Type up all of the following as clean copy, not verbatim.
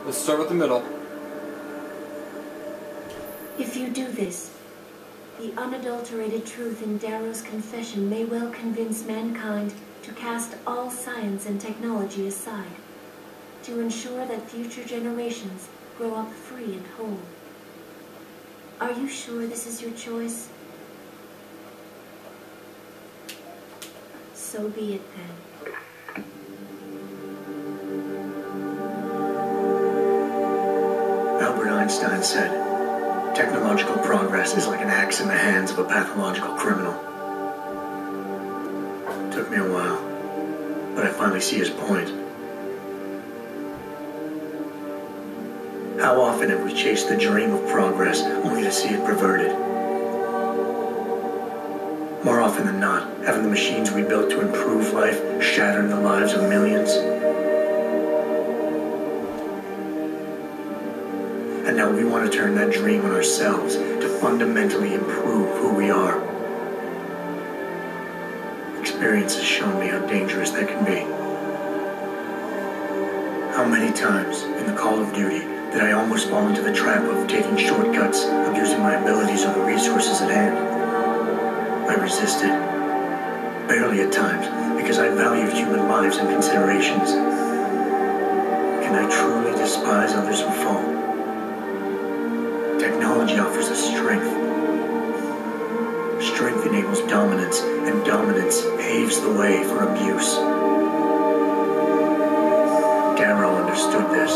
Let's start with the middle. If you do this, the unadulterated truth in Darrow's confession may well convince mankind to cast all science and technology aside, to ensure that future generations grow up free and whole. Are you sure this is your choice? So be it then. Albert Einstein said, technological progress is like an axe in the hands of a pathological criminal. Took me a while, but I finally see his point. How often have we chased the dream of progress only to see it perverted? More often than not, haven't the machines we built to improve life shattered the lives of millions? And now we want to turn that dream on ourselves to fundamentally improve who we are. Experience has shown me how dangerous that can be. How many times in the Call of Duty did I almost fall into the trap of taking shortcuts, abusing my abilities or the resources at hand? I resisted, barely at times, because I valued human lives and considerations. Can I truly despise others who fall? Technology offers us strength. Strength enables dominance, and dominance paves the way for abuse. Darrow understood this.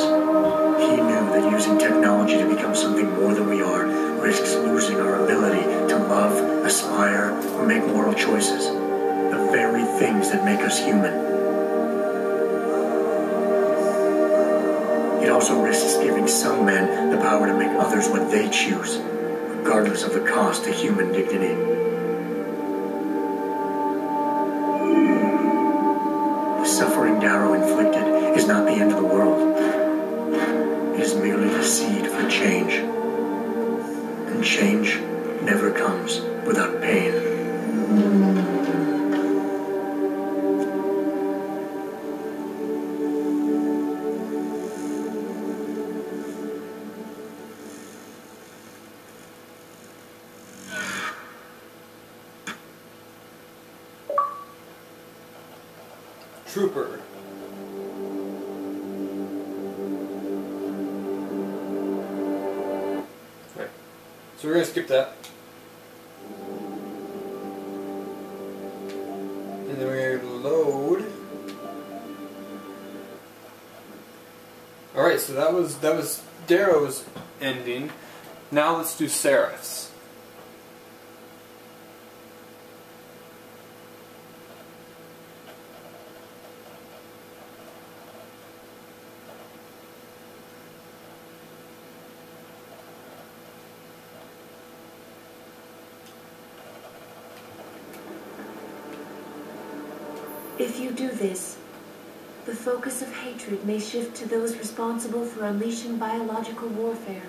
He knew that using technology to become something more than we are risks losing our ability to love, aspire, or make moral choices. The very things that make us human. It also risks giving some men the power to make others what they choose, regardless of the cost to human dignity. The suffering Darrow inflicted is not the end of the world. It is merely the seed for change. And change never comes without pain. Trooper. Okay. So we're going to skip that. And then we're going to load. Alright, so that was Darrow's ending. Now let's do Seraph's. If you do this, the focus of hatred may shift to those responsible for unleashing biological warfare,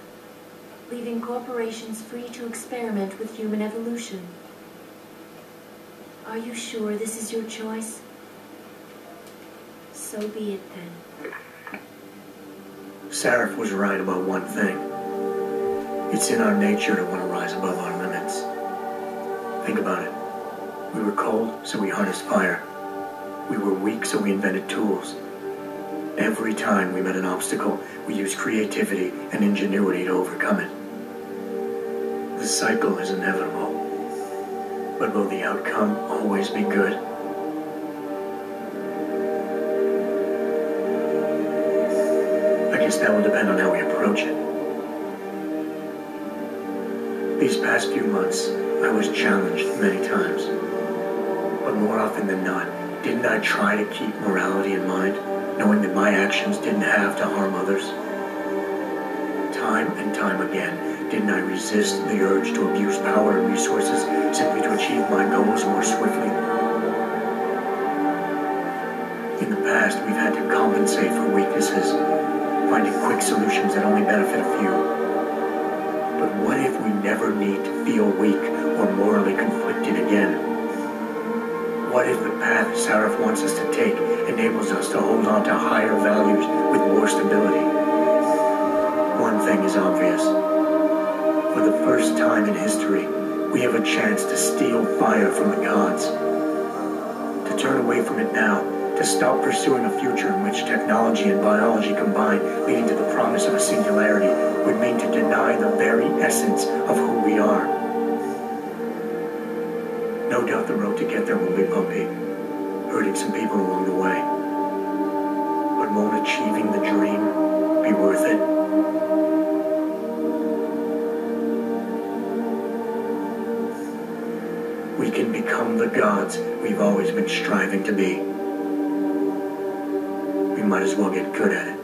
leaving corporations free to experiment with human evolution. Are you sure this is your choice? So be it then. Seraph was right about one thing. It's in our nature to want to rise above our limits. Think about it. We were cold, so we harnessed fire. We were weak, so we invented tools. Every time we met an obstacle, we used creativity and ingenuity to overcome it. The cycle is inevitable. But will the outcome always be good? I guess that will depend on how we approach it. These past few months, I was challenged many times. But more often than not, didn't I try to keep morality in mind, knowing that my actions didn't have to harm others? Time and time again, didn't I resist the urge to abuse power and resources simply to achieve my goals more swiftly? In the past, we've had to compensate for weaknesses, finding quick solutions that only benefit a few. But what if we never need to feel weak or morally conflicted again? What if the path Seraph wants us to take enables us to hold on to higher values with more stability? For the first time in history, we have a chance to steal fire from the gods. To turn away from it now, to stop pursuing a future in which technology and biology combine, leading to the promise of a singularity, would mean to deny the very essence of who we are. No doubt the road to get there will be bumpy, hurting some people along the way. But won't achieving the dream be worth it? We can become the gods we've always been striving to be. We might as well get good at it.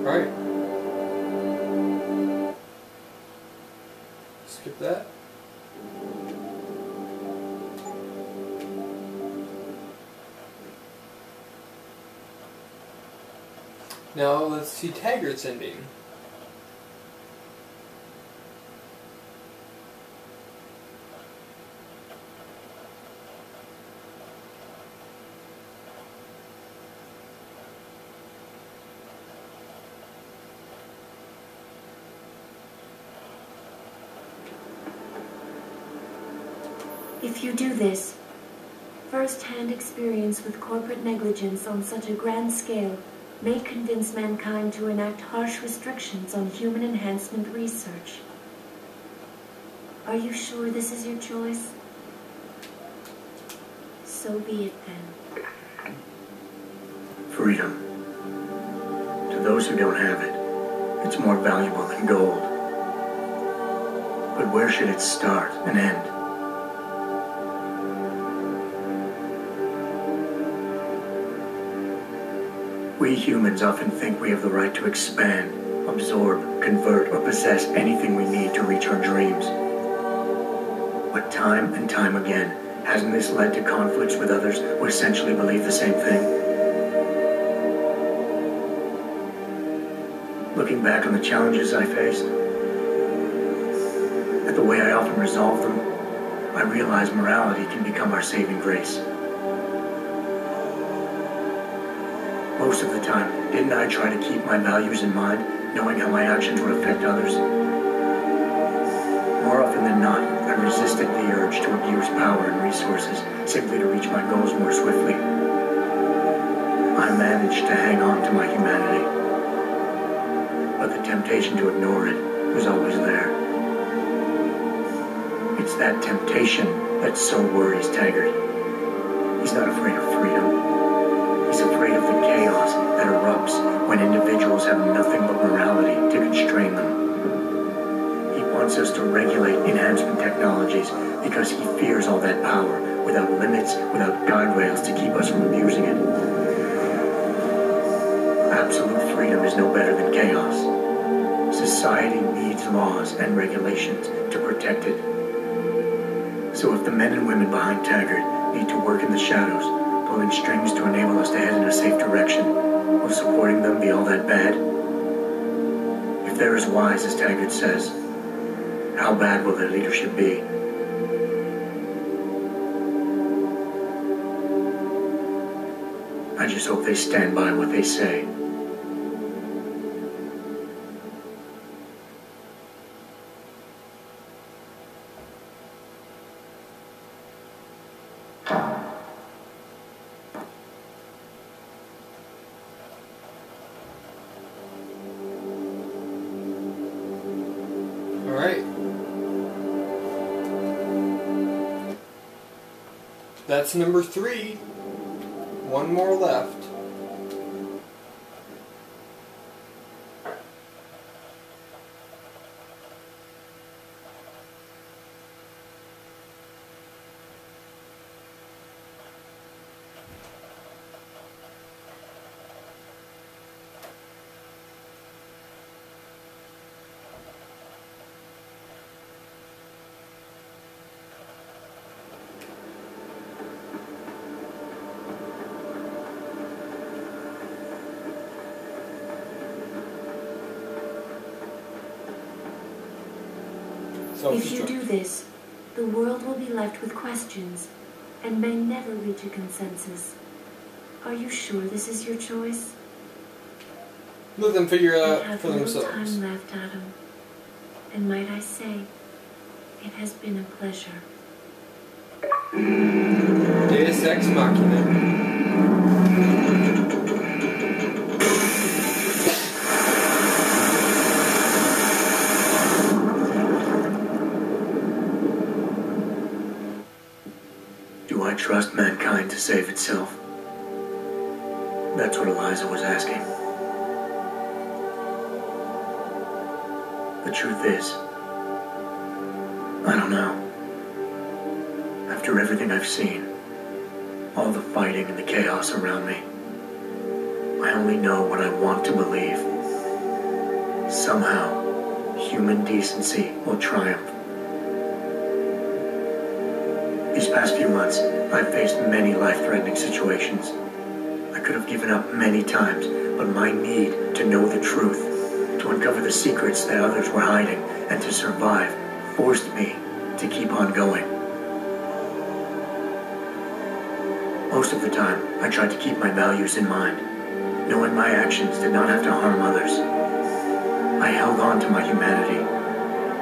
Alright. Skip that. Now let's see Taggart's ending. If you do this, first-hand experience with corporate negligence on such a grand scale may convince mankind to enact harsh restrictions on human enhancement research. Are you sure this is your choice? So be it then. Freedom. To those who don't have it, it's more valuable than gold. But where should it start and end? We humans often think we have the right to expand, absorb, convert, or possess anything we need to reach our dreams. But time and time again, hasn't this led to conflicts with others who essentially believe the same thing? Looking back on the challenges I faced, and the way I often resolve them, I realize morality can become our saving grace. Most of the time, didn't I try to keep my values in mind, knowing how my actions would affect others? More often than not, I resisted the urge to abuse power and resources simply to reach my goals more swiftly. I managed to hang on to my humanity, but the temptation to ignore it was always there. It's that temptation that so worries Taggart. He's not afraid of freedom. He's afraid of the chaos that erupts when individuals have nothing but morality to constrain them. He wants us to regulate enhancement technologies because he fears all that power, without limits, without guardrails to keep us from abusing it. Absolute freedom is no better than chaos. Society needs laws and regulations to protect it. So if the men and women behind Taggart need to work in the shadows, pulling strings to enable us to head in a safe direction, will supporting them be all that bad? If they're as wise as Taggart says, how bad will their leadership be? I just hope they stand by what they say. Alright. That's number 3. One more left. If you do this, the world will be left with questions and may never reach a consensus. Are you sure this is your choice? Let them figure it I out have for little themselves. time left, Adam. And might I say, it has been a pleasure. Deus Ex Machina. Do I trust mankind to save itself? That's what Eliza was asking. The truth is, I don't know. After everything I've seen, all the fighting and the chaos around me, I only know what I want to believe. Somehow, human decency will triumph. These past few months, I've faced many life-threatening situations. I could have given up many times, but my need to know the truth, to uncover the secrets that others were hiding, and to survive, forced me to keep on going. Most of the time, I tried to keep my values in mind, knowing my actions did not have to harm others. I held on to my humanity,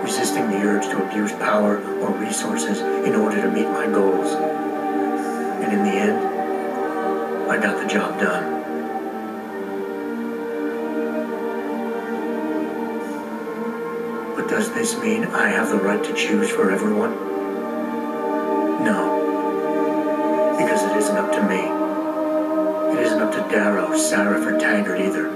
resisting the urge to abuse power or resources in order to meet my goals. And in the end, I got the job done. But does this mean I have the right to choose for everyone? No. Because it isn't up to me. It isn't up to Darrow, Sarif, or Taggart either.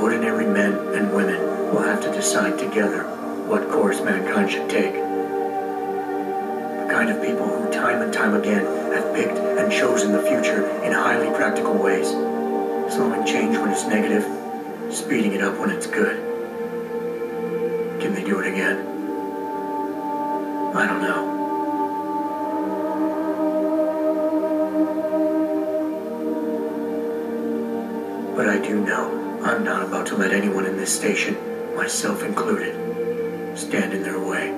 Ordinary men and women will have to decide together what course mankind should take. The kind of people who time and time again have picked and chosen the future in highly practical ways, slowing change when it's negative, speeding it up when it's good. Can they do it again? I don't know. But I do know I'm not about to let anyone in this station, myself included, stand in their way.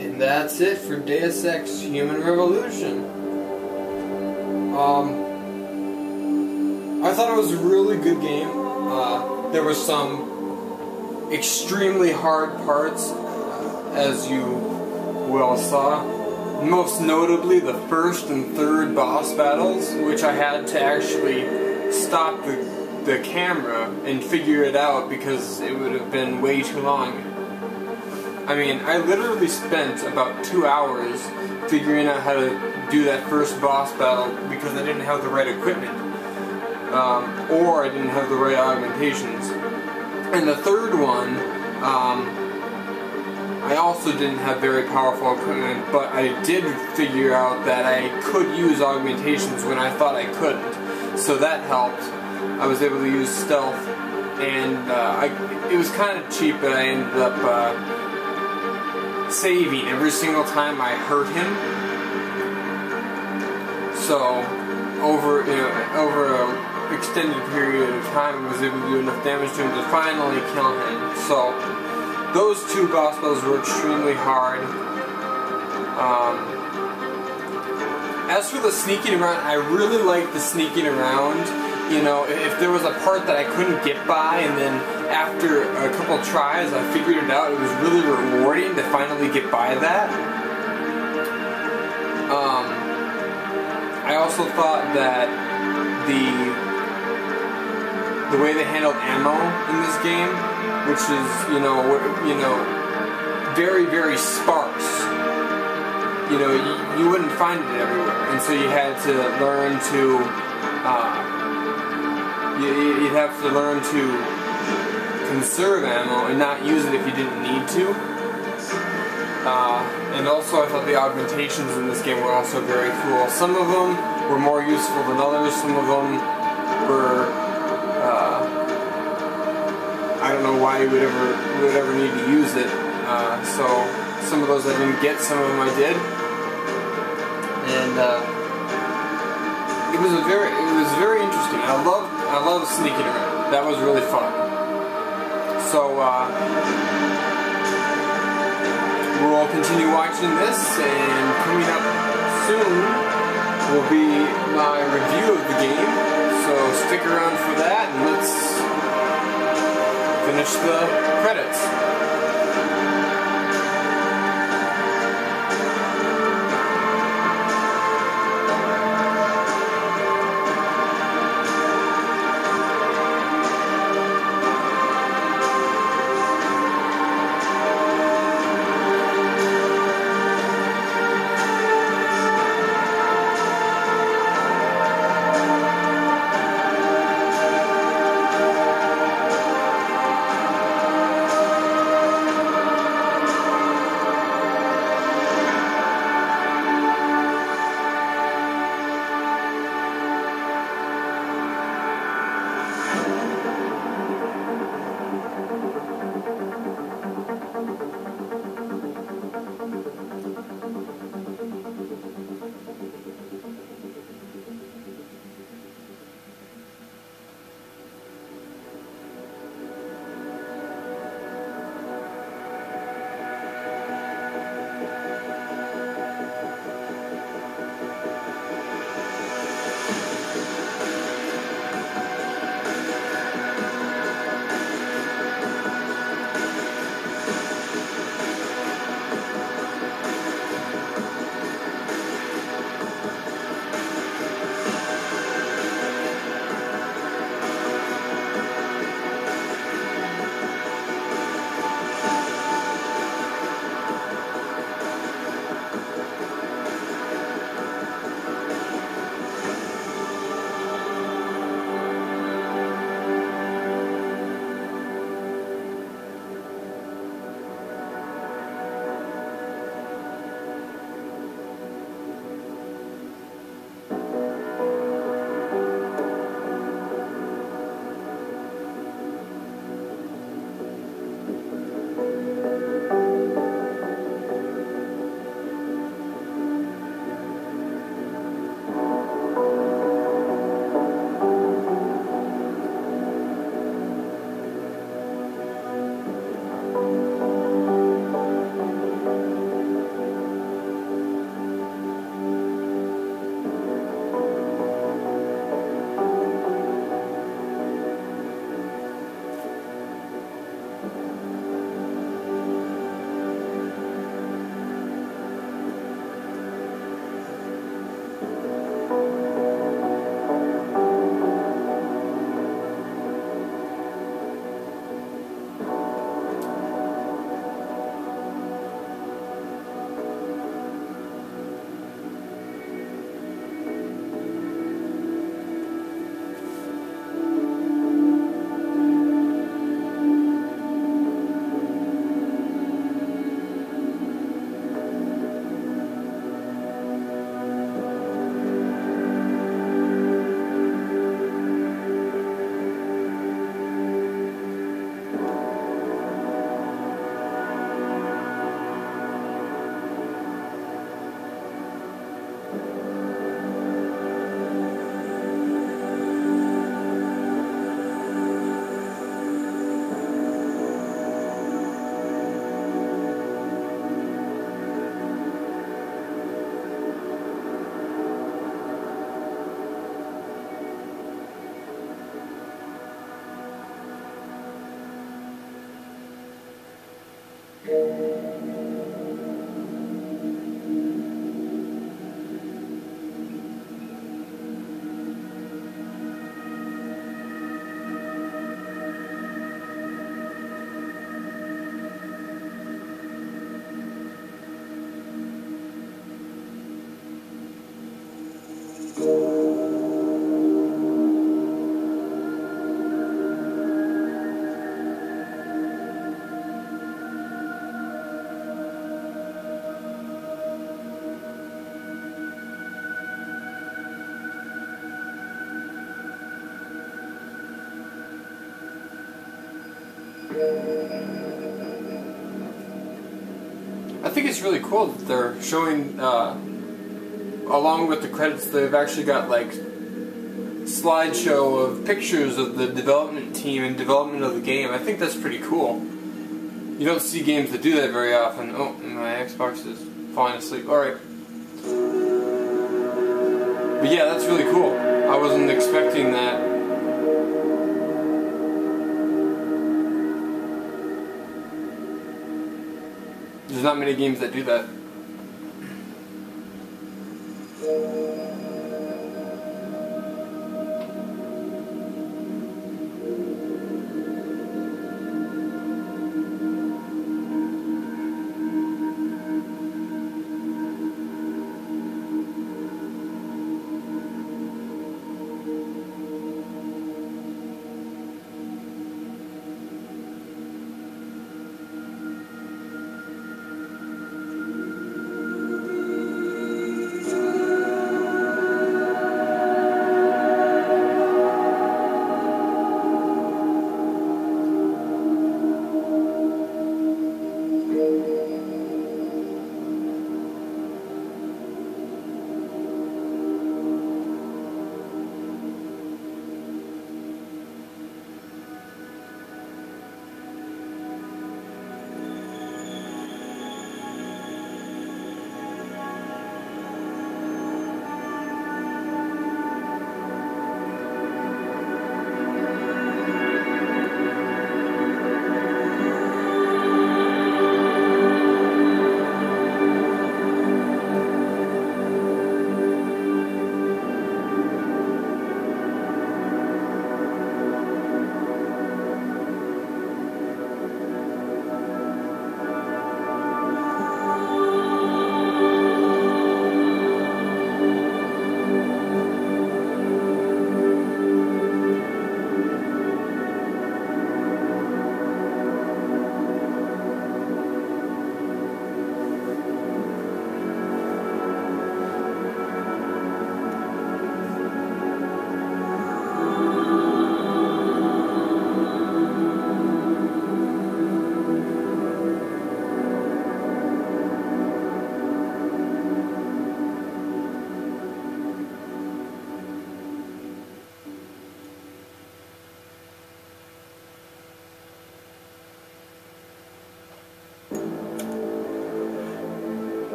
And that's it for Deus Ex Human Revolution. I thought it was a really good game. There were some extremely hard parts, as you well saw. Most notably the first and third boss battles, which I had to actually stop the camera and figure it out because it would have been way too long. I mean, I literally spent about 2 hours figuring out how to do that first boss battle because I didn't have the right equipment. Or I didn't have the right augmentations. And the third one, I also didn't have very powerful equipment, but I did figure out that I could use augmentations when I thought I couldn't. So that helped. I was able to use stealth, and it was kind of cheap, but I ended up saving every single time I hurt him. So over a extended period of time, I was able to do enough damage to him to finally kill him. So those two boss battles were extremely hard. As for the sneaking around, I really liked the sneaking around. You know, if there was a part that I couldn't get by, and then after a couple tries I figured it out, it was really rewarding to finally get by that. I also thought that the way they handled ammo in this game, which is very, very sparse. You know, you wouldn't find it everywhere, and so you had to learn to. You'd have to learn to conserve ammo and not use it if you didn't need to. And also, I thought the augmentations in this game were also very cool. Some of them were more useful than others. Some of them were, I don't know why you would ever need to use it. So Some of those I didn't get, some of them I did. And it was very interesting. I love sneaking around. That was really fun. So we'll continue watching this, and coming up soon will be my review of the game. So stick around for that, and let's finish the credits. think it's really cool that they're showing, along with the credits, they've actually got like slideshow of pictures of the development team and development of the game. I think that's pretty cool. You don't see games that do that very often. Oh, my Xbox is falling asleep. Alright. But yeah, that's really cool. I wasn't expecting that. There's not many games that do that.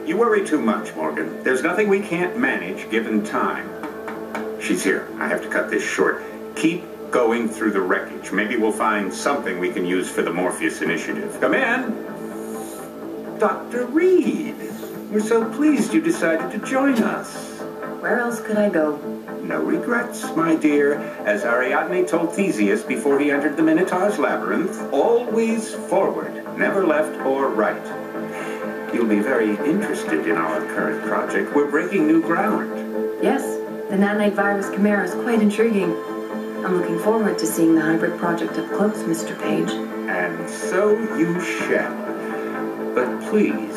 You worry too much, Morgan. There's nothing we can't manage given time. She's here. I have to cut this short. Keep going through the wreckage. Maybe we'll find something we can use for the Morpheus initiative. Come in. Dr. Reed. We're so pleased you decided to join us. Where else could I go? No regrets, my dear. As Ariadne told Theseus before he entered the Minotaur's labyrinth, always forward, never left or right. You'll be very interested in our current project. We're breaking new ground. Yes, the nanite virus chimera is quite intriguing. I'm looking forward to seeing the hybrid project up close, Mr. Page. And so you shall. But please,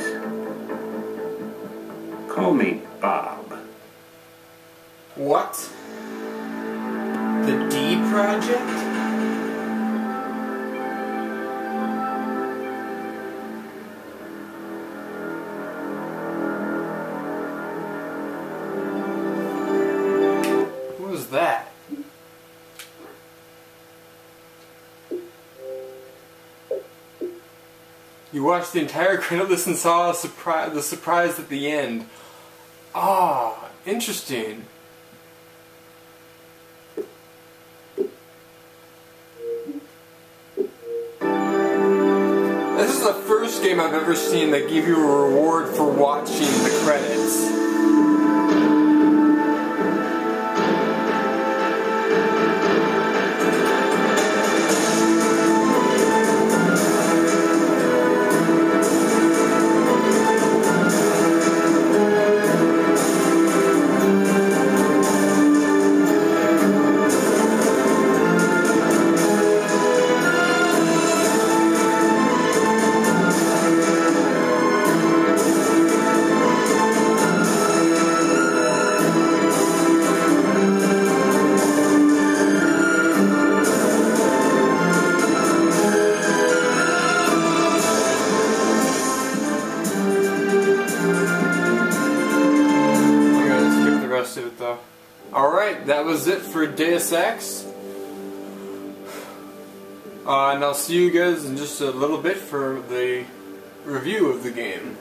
call me Bob. What? The D Project? What was that? You watched the entire credit and saw the surprise at the end. Ah, interesting. This is the first game I've ever seen that gave you a reward for watching the credits. Alright, that was it for Deus Ex. And I'll see you guys in just a little bit for the review of the game.